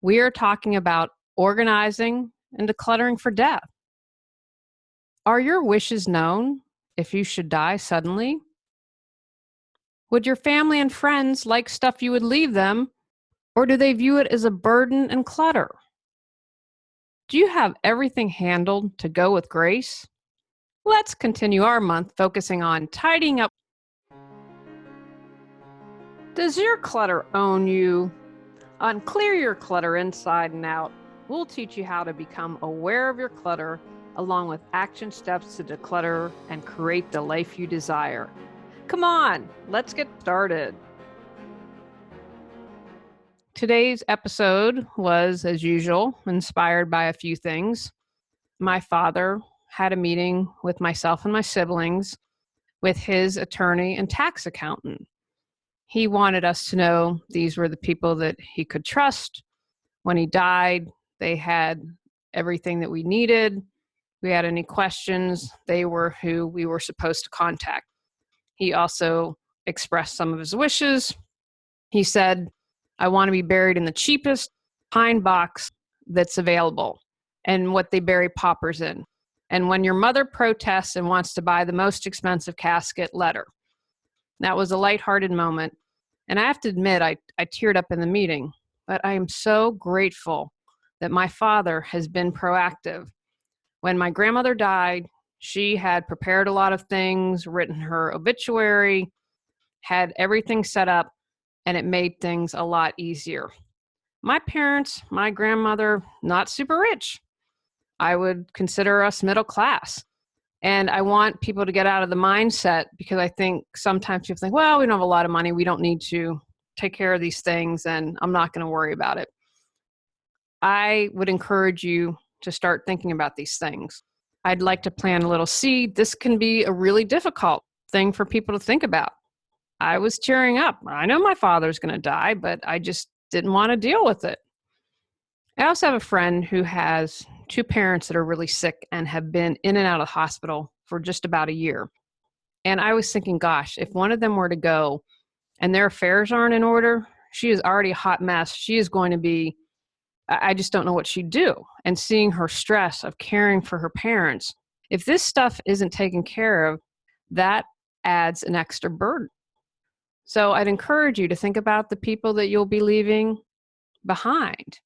We are talking about organizing and decluttering for death. Are your wishes known if you should die suddenly? Would your family and friends like stuff you would leave them, or do they view it as a burden and clutter? Do you have everything handled to go with grace? Let's continue our month focusing on tidying up. Does your clutter own you? On Clear Your Clutter Inside and Out, we'll teach you how to become aware of your clutter, along with action steps to declutter and create the life you desire. Come on, let's get started. Today's episode was, as usual, inspired by a few things. My father had a meeting with myself and my siblings with his attorney and tax accountant. He wanted us to know these were the people that he could trust. When he died, they had everything that we needed. If we had any questions, they were who we were supposed to contact. He also expressed some of his wishes. He said, I want to be buried in the cheapest pine box that's available and what they bury paupers in. And when your mother protests and wants to buy the most expensive casket, let her. That was a lighthearted moment. And I have to admit, I teared up in the meeting, but I am so grateful that my father has been proactive. When my grandmother died, she had prepared a lot of things, written her obituary, had everything set up, and it made things a lot easier. My parents, my grandmother, not super rich. I would consider us middle class. And I want people to get out of the mindset, because I think sometimes people think, well, we don't have a lot of money. We don't need to take care of these things, and I'm not going to worry about it. I would encourage you to start thinking about these things. I'd like to plant a little seed. This can be a really difficult thing for people to think about. I was tearing up. I know my father's going to die, but I just didn't want to deal with it. I also have a friend who has two parents that are really sick and have been in and out of the hospital for just about a year. And I was thinking, gosh, if one of them were to go and their affairs aren't in order, she is already a hot mess. She is going to be, I just don't know what she'd do. And seeing her stress of caring for her parents, if this stuff isn't taken care of, that adds an extra burden. So I'd encourage you to think about the people that you'll be leaving behind.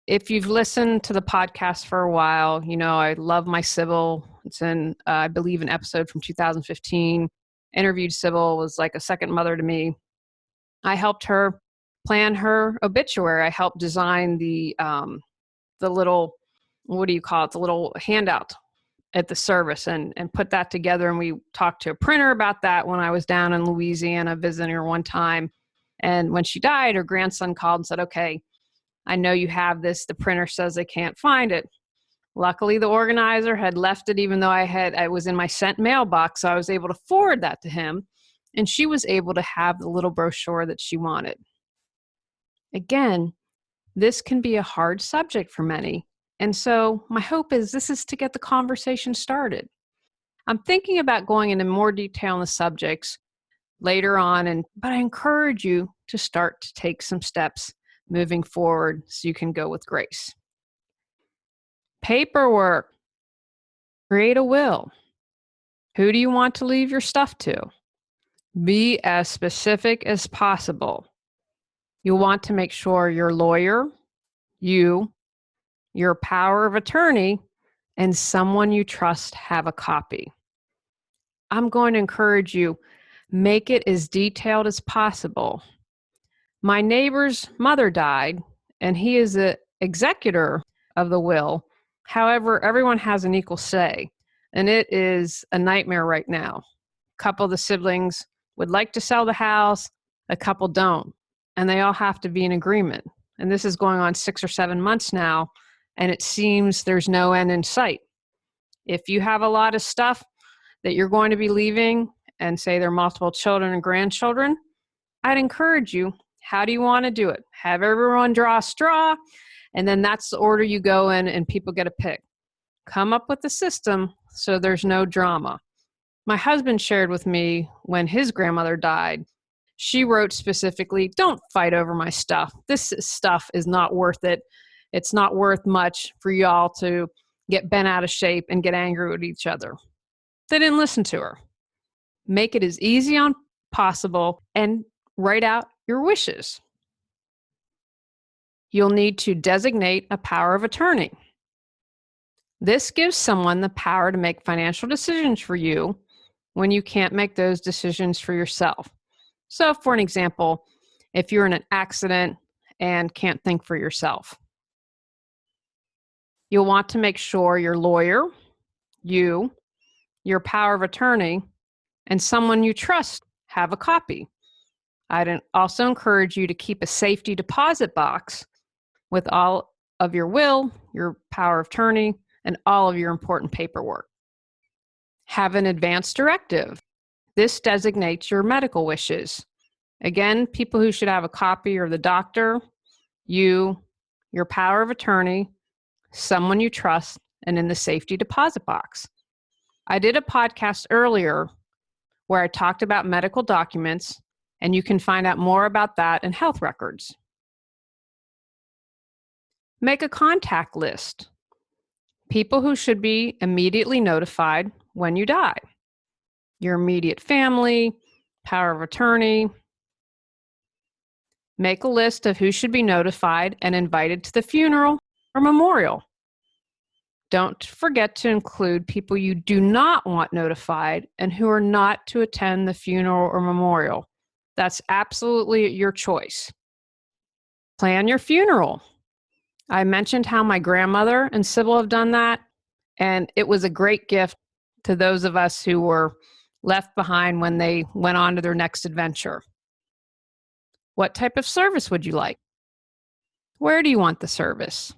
If you've listened to the podcast for a while, you know I love my Sybil. It's in, I believe, an episode from 2015. Interviewed Sybil, was like a second mother to me. I helped her plan her obituary. I helped design the little, what do you call it, the little handout at the service, and put that together. And we talked to a printer about that when I was down in Louisiana visiting her one time. And when she died, her grandson called and said, okay, I know you have this. The printer says they can't find it. Luckily, the organizer had left it, even though I was in my sent mailbox. So I was able to forward that to him, and she was able to have the little brochure that she wanted. Again, this can be a hard subject for many. And so my hope is this is to get the conversation started. I'm thinking about going into more detail on the subjects later on, but I encourage you to start to take some steps moving forward so you can go with grace. Paperwork. Create a will. Who do you want to leave your stuff to? Be as specific as possible. You'll want to make sure your lawyer, your power of attorney, and someone you trust have a copy. I'm going to encourage you, make it as detailed as possible. My neighbor's mother died, and he is the executor of the will. However, everyone has an equal say, and it is a nightmare right now. A couple of the siblings would like to sell the house, a couple don't, and they all have to be in agreement. And this is going on 6 or 7 months now, and it seems there's no end in sight. If you have a lot of stuff that you're going to be leaving, and say there are multiple children and grandchildren, I'd encourage you, how do you want to do it? Have everyone draw a straw, and then that's the order you go in and people get a pick. Come up with a system so there's no drama. My husband shared with me when his grandmother died, She wrote specifically, "Don't fight over my stuff. This stuff is not worth it. It's not worth much for y'all to get bent out of shape and get angry with each other." They didn't listen to her. Make it as easy on possible and write out your wishes. You'll need to designate a power of attorney. This gives someone the power to make financial decisions for you when you can't make those decisions for yourself. So, for an example, if you're in an accident and can't think for yourself, you'll want to make sure your lawyer, you, your power of attorney, and someone you trust have a copy. I'd also encourage you to keep a safety deposit box with all of your will, your power of attorney, and all of your important paperwork. Have an advance directive. This designates your medical wishes. Again, people who should have a copy are the doctor, you, your power of attorney, someone you trust, and in the safety deposit box. I did a podcast earlier where I talked about medical documents, and you can find out more about that in health records. Make a contact list. People who should be immediately notified when you die. Your immediate family, power of attorney. Make a list of who should be notified and invited to the funeral or memorial. Don't forget to include people you do not want notified and who are not to attend the funeral or memorial. That's absolutely your choice. Plan your funeral. I mentioned how my grandmother and Sybil have done that, and it was a great gift to those of us who were left behind when they went on to their next adventure. What type of service would you like? Where do you want the service?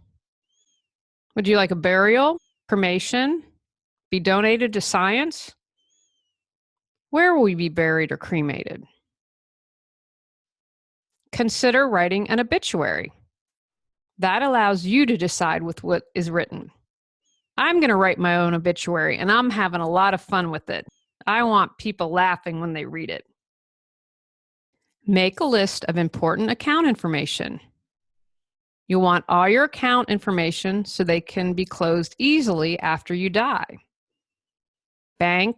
Would you like a burial, cremation, be donated to science? Where will we be buried or cremated? Consider writing an obituary. That allows you to decide with what is written. I'm going to write my own obituary, and I'm having a lot of fun with it. I want people laughing when they read it. Make a list of important account information. You'll want all your account information so they can be closed easily after you die. Bank,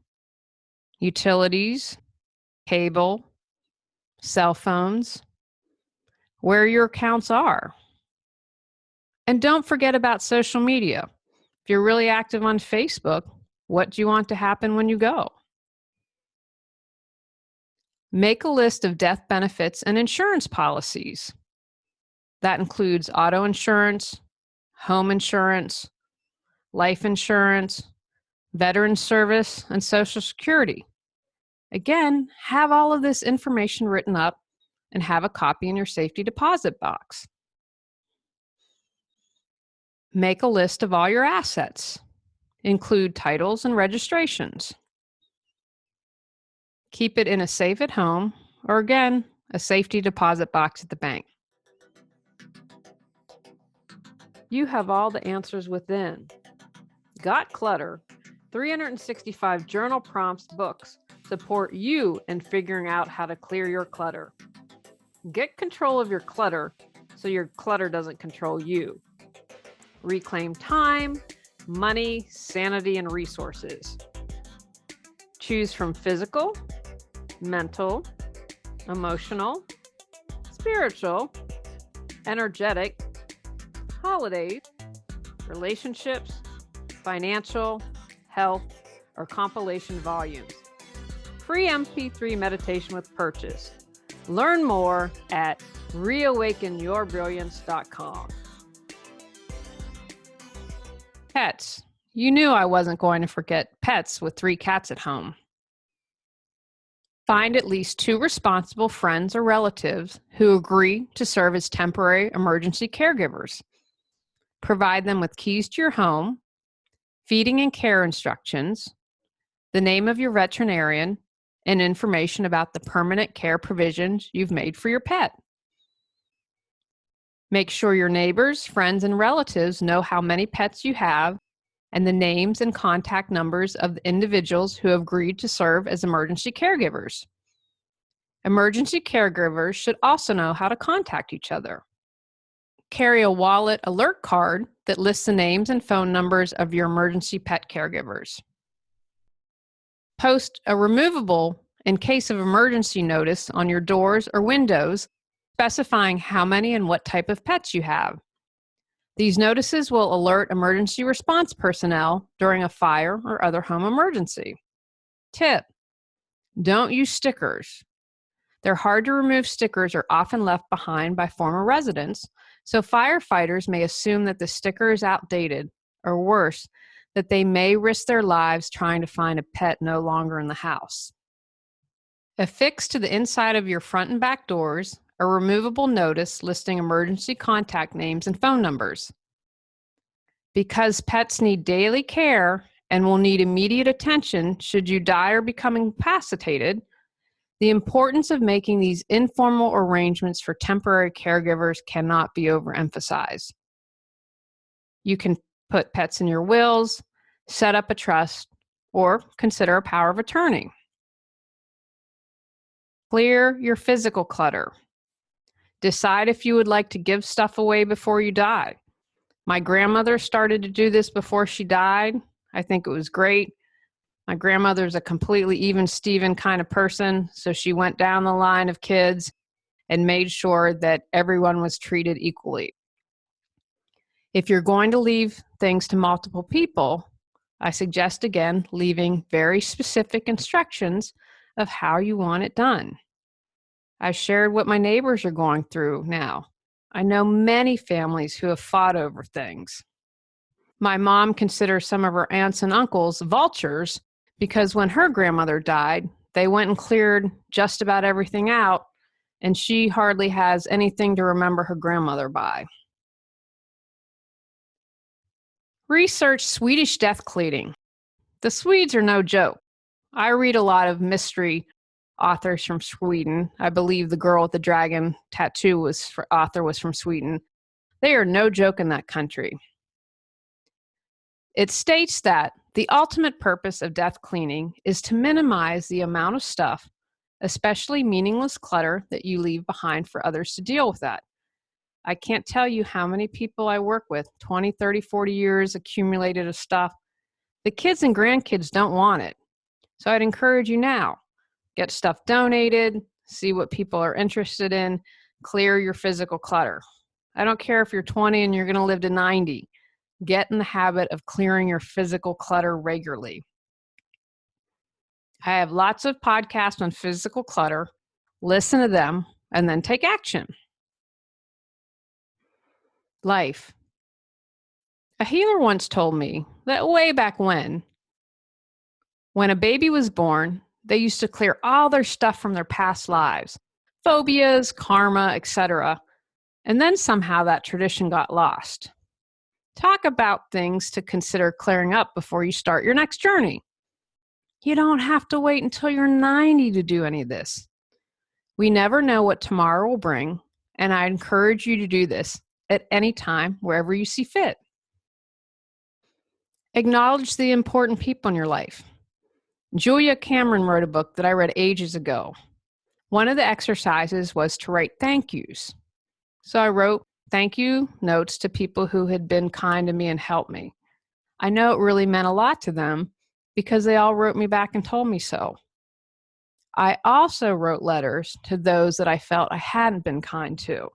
utilities, cable, cell phones, where your accounts are. And don't forget about social media. If you're really active on Facebook, what do you want to happen when you go? Make a list of death benefits and insurance policies. That includes auto insurance, home insurance, life insurance, veteran service, and Social Security. Again, have all of this information written up and have a copy in your safety deposit box. Make a list of all your assets. Include titles and registrations. Keep it in a safe at home, or again, a safety deposit box at the bank. You have all the answers within. Got Clutter, 365 journal prompts books support you in figuring out how to clear your clutter. Get control of your clutter so your clutter doesn't control you. Reclaim time, money, sanity, and resources. Choose from physical, mental, emotional, spiritual, energetic, holidays, relationships, financial, health, or compilation volumes. Free MP3 meditation with purchase. Learn more at reawakenyourbrilliance.com. Pets. You knew I wasn't going to forget pets with 3 cats at home. Find at least 2 responsible friends or relatives who agree to serve as temporary emergency caregivers. Provide them with keys to your home, feeding and care instructions, the name of your veterinarian, and information about the permanent care provisions you've made for your pet. Make sure your neighbors, friends, and relatives know how many pets you have and the names and contact numbers of the individuals who have agreed to serve as emergency caregivers. Emergency caregivers should also know how to contact each other. Carry a wallet alert card that lists the names and phone numbers of your emergency pet caregivers. Post a removable in case of emergency notice on your doors or windows, specifying how many and what type of pets you have. These notices will alert emergency response personnel during a fire or other home emergency. Tip: don't use stickers. They're hard to remove. Stickers are often left behind by former residents, so firefighters may assume that the sticker is outdated, or worse, that they may risk their lives trying to find a pet no longer in the house. Affix to the inside of your front and back doors a removable notice listing emergency contact names and phone numbers. Because pets need daily care and will need immediate attention should you die or become incapacitated, the importance of making these informal arrangements for temporary caregivers cannot be overemphasized. You can put pets in your wills, set up a trust, or consider a power of attorney. Clear your physical clutter. Decide if you would like to give stuff away before you die. My grandmother started to do this before she died. I think it was great. My grandmother's a completely even Steven kind of person, so she went down the line of kids and made sure that everyone was treated equally. If you're going to leave things to multiple people, I suggest again leaving very specific instructions of how you want it done. I shared what my neighbors are going through now. I know many families who have fought over things. My mom considers some of her aunts and uncles vultures because when her grandmother died, they went and cleared just about everything out, and she hardly has anything to remember her grandmother by. Research Swedish death cleaning. The Swedes are no joke. I read a lot of mystery authors from Sweden. I believe the girl with the dragon tattoo author was from Sweden. They are no joke in that country. It states that the ultimate purpose of death cleaning is to minimize the amount of stuff, especially meaningless clutter, that you leave behind for others to deal with that. I can't tell you how many people I work with, 20, 30, 40 years accumulated of stuff. The kids and grandkids don't want it. So I'd encourage you now, get stuff donated, see what people are interested in, clear your physical clutter. I don't care if you're 20 and you're going to live to 90. Get in the habit of clearing your physical clutter regularly. I have lots of podcasts on physical clutter. Listen to them and then take action. Life. A healer once told me that way back when a baby was born, they used to clear all their stuff from their past lives, phobias, karma, etc. And then somehow that tradition got lost. Talk about things to consider clearing up before you start your next journey. You don't have to wait until you're 90 to do any of this. We never know what tomorrow will bring, and I encourage you to do this at any time, wherever you see fit. Acknowledge the important people in your life. Julia Cameron wrote a book that I read ages ago. One of the exercises was to write thank yous. So I wrote thank you notes to people who had been kind to me and helped me. I know it really meant a lot to them because they all wrote me back and told me so. I also wrote letters to those that I felt I hadn't been kind to.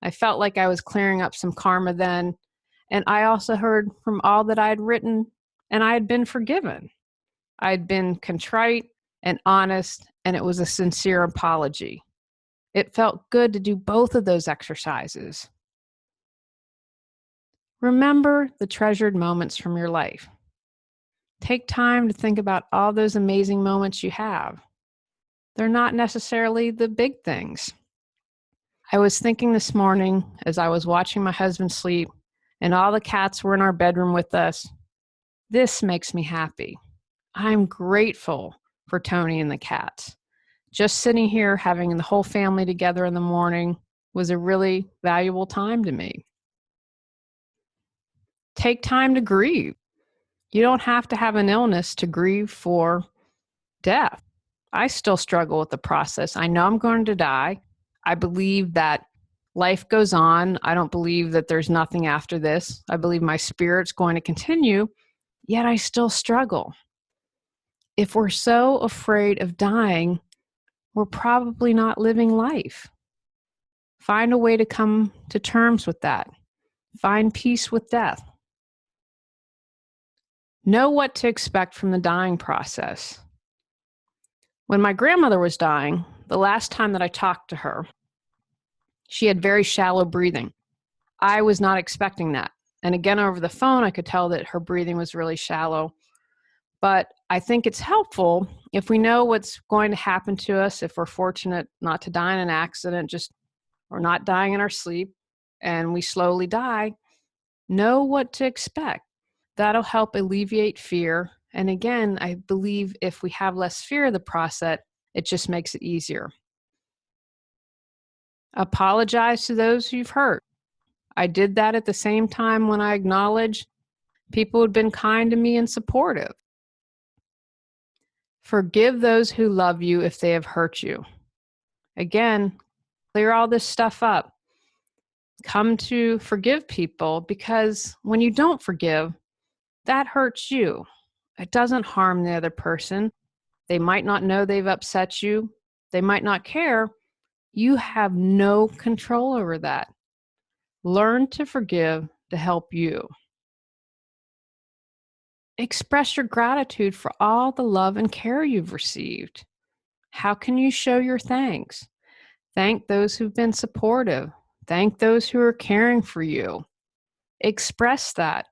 I felt like I was clearing up some karma then, and I also heard from all that I had written, and I had been forgiven. I had been contrite and honest, and it was a sincere apology. It felt good to do both of those exercises. Remember the treasured moments from your life. Take time to think about all those amazing moments you have. They're not necessarily the big things. I was thinking this morning as I was watching my husband sleep and all the cats were in our bedroom with us. This makes me happy. I'm grateful for Tony and the cats. Just sitting here having the whole family together in the morning was a really valuable time to me. Take time to grieve. You don't have to have an illness to grieve for death. I still struggle with the process. I know I'm going to die. I believe that life goes on. I don't believe that there's nothing after this. I believe my spirit's going to continue, yet I still struggle. If we're so afraid of dying, we're probably not living life. Find a way to come to terms with that. Find peace with death. Know what to expect from the dying process. When my grandmother was dying, the last time that I talked to her, she had very shallow breathing. I was not expecting that. And again, over the phone, I could tell that her breathing was really shallow. But I think it's helpful if we know what's going to happen to us, if we're fortunate not to die in an accident, just or not dying in our sleep, and we slowly die, know what to expect. That'll help alleviate fear. And again, I believe if we have less fear of the process, it just makes it easier. Apologize to those you've hurt. I did that at the same time when I acknowledged people who'd been kind to me and supportive. Forgive those who love you if they have hurt you. Again, clear all this stuff up. Come to forgive people, because when you don't forgive, that hurts you. It doesn't harm the other person. They might not know they've upset you. They might not care. You have no control over that. Learn to forgive to help you. Express your gratitude for all the love and care you've received. How can you show your thanks? Thank those who've been supportive. Thank those who are caring for you. Express that.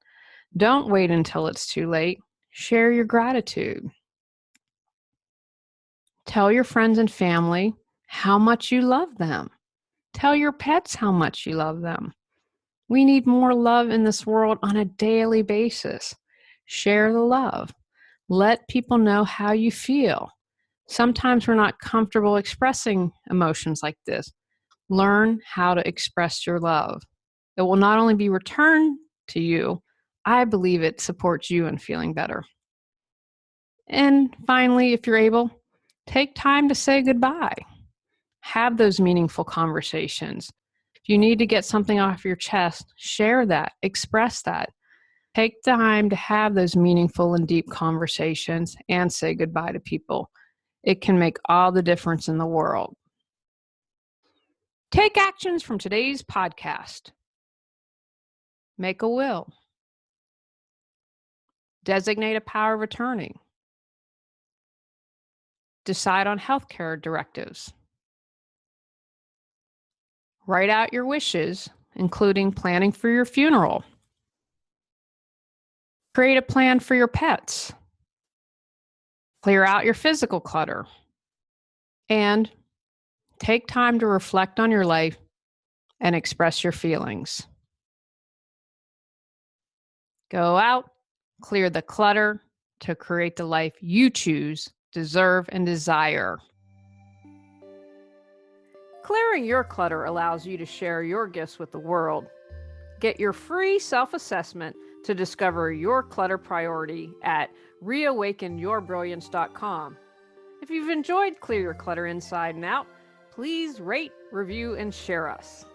Don't wait until it's too late. Share your gratitude. Tell your friends and family how much you love them. Tell your pets how much you love them. We need more love in this world on a daily basis. Share the love. Let people know how you feel. Sometimes we're not comfortable expressing emotions like this. Learn how to express your love. It will not only be returned to you, I believe it supports you in feeling better. And finally, if you're able, take time to say goodbye. Have those meaningful conversations. If you need to get something off your chest, share that, express that. Take time to have those meaningful and deep conversations and say goodbye to people. It can make all the difference in the world. Take actions from today's podcast. Make a will. Designate a power of attorney. Decide on healthcare directives. Write out your wishes, including planning for your funeral. Create a plan for your pets. Clear out your physical clutter. And take time to reflect on your life and express your feelings. Go out, clear the clutter to create the life you choose, deserve, and desire. Clearing your clutter allows you to share your gifts with the world. Get your free self-assessment to discover your clutter priority at reawakenyourbrilliance.com. If you've enjoyed Clear Your Clutter Inside and Out, please rate, review, and share us.